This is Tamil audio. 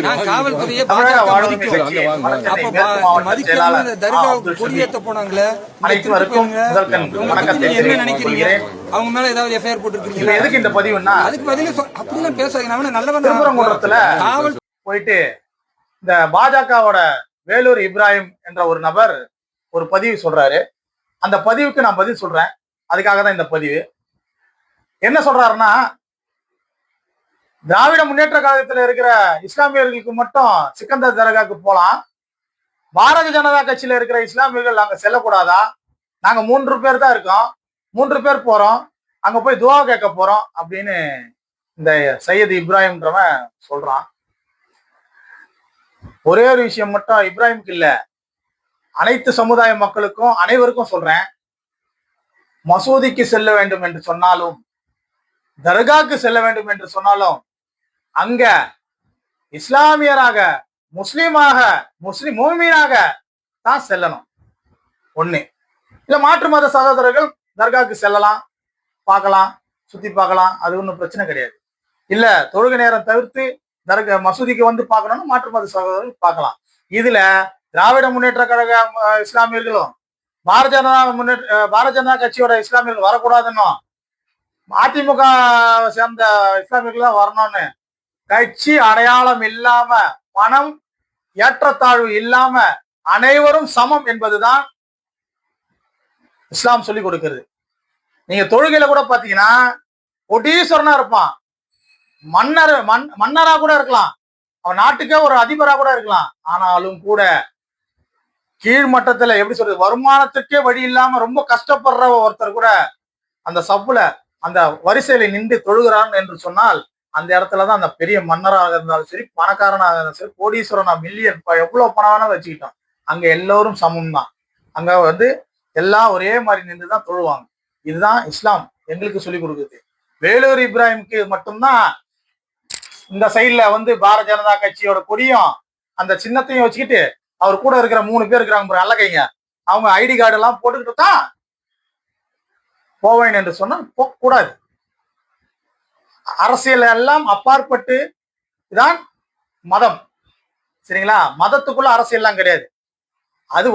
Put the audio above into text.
நான் காவல்துறையை கொடியேற்ற போனாங்களே, என்ன நினைக்கிறீங்க? அவங்க மேல ஏதாவது எஃப்ஐஆர் போட்டுருக்கீங்களா? எதுக்கு இந்த பதிவுன்னா அதுக்கு பதில் அப்படிலாம் பேசாதீங்க. நல்லவன் போயிட்டு இந்த பாஜகவோட வேலூர் இப்ராஹிம் என்ற ஒரு நபர் ஒரு பதிவு சொல்றாரு. அந்த பதிவுக்கு நான் பதில் சொல்றேன். அதுக்காக தான் இந்த பதிவு. என்ன சொல்றாருன்னா, திராவிட முன்னேற்ற கழகத்தில் இருக்கிற இஸ்லாமியர்களுக்கு மட்டும் சிக்கந்தர் தர்காக்கு போலாம், பாரதிய ஜனதா கட்சியில இருக்கிற இஸ்லாமியர்கள் அங்க செல்லக்கூடாதா? நாங்க 3 பேர் தான் இருக்கோம், 3 பேர் போறோம், அங்க போய் துவா கேட்க போறோம் அப்படின்னு இந்த சையது இப்ராஹிம்ன்றவன் சொல்றான். ஒரே ஒரு விஷயம் மட்டும் இப்ராஹிமுக்கு இல்ல, அனைத்து சமுதாய மக்களுக்கும் அனைவருக்கும் சொல்றேன். மசூதிக்கு செல்ல வேண்டும் என்று சொன்னாலும், தர்காக்கு செல்ல வேண்டும் என்று சொன்னாலும், அங்க இஸ்லாமியராக, முஸ்லீமாக, முஸ்லிமீனாக தான் செல்லணும். ஒண்ணு இல்ல, மாற்று மத சகோதரர்கள் தர்காக்கு செல்லலாம், பார்க்கலாம், சுத்தி பார்க்கலாம், அது ஒன்றும் பிரச்சனை கிடையாது. இல்ல தொழுகை நேரம் தவிர்த்து தர்கா மசூதிக்கு வந்து பார்க்கணும்னு மாற்று மத சகோதரர்கள் பார்க்கலாம். இதுல திராவிட முன்னேற்ற கழக இஸ்லாமியர்களும் பாரதிய ஜனதா கட்சியோட இஸ்லாமியர்கள் வரக்கூடாதுன்னும், அதிமுக சேர்ந்த இஸ்லாமியர்கள் வரணும்னு, கட்சி அடையாளம் இல்லாம, பணம் ஏற்றத்தாழ்வு இல்லாம அனைவரும் சமம் என்பதுதான் இஸ்லாம் சொல்லி கொடுக்கிறது. நீங்க தொழுகையில கூட பாத்தீங்கன்னா கோடீஸ்வரனா இருப்பான், மன்னரா கூட இருக்கலாம், அவன் நாட்டுக்கே ஒரு அதிபரா கூட இருக்கலாம். ஆனாலும் கூட கீழ்மட்டத்துல எப்படி சொல்றது, வருமானத்துக்கே வழி இல்லாம ரொம்ப கஷ்டப்படுற ஒருத்தர் கூட அந்த சப்புல அந்த வரிசையில நின்று தொழுகிறான் என்று சொன்னால், அந்த இடத்துலதான் அந்த பெரிய மன்னராக இருந்தாலும் சரி, பணக்காரனாக இருந்தாலும் சரி, கோடீஸ்வரனா, மில்லியன் எவ்வளவு பணம் வேணா வச்சுக்கிட்டோம், அங்க எல்லோரும் சமம் தான். அங்க வந்து எல்லாம் ஒரே மாதிரி நின்றுதான் தொழுவாங்க. இதுதான் இஸ்லாம் எங்களுக்கு சொல்லி கொடுக்குது. வேலூர் இப்ராஹிமுக்கு மட்டும்தான் இந்த சைட்ல வந்து பாரதிய ஜனதா கட்சியோட கொடியும் அந்த சின்னத்தையும் வச்சுக்கிட்டு அவர் கூட இருக்கிற 3 பேர் இருக்கிறாங்க, நல்ல கைங்க, அவங்க ஐடி கார்டு எல்லாம் போட்டுக்கிட்டு தான் போவேன் என்று சொன்னால் கூடாது. அரசியல் எல்லாம் அப்பாற்பட்டு தான் மதம், சரிங்களா? மதத்துக்குள்ள அரசியல் எல்லாம் கிடையாது. அது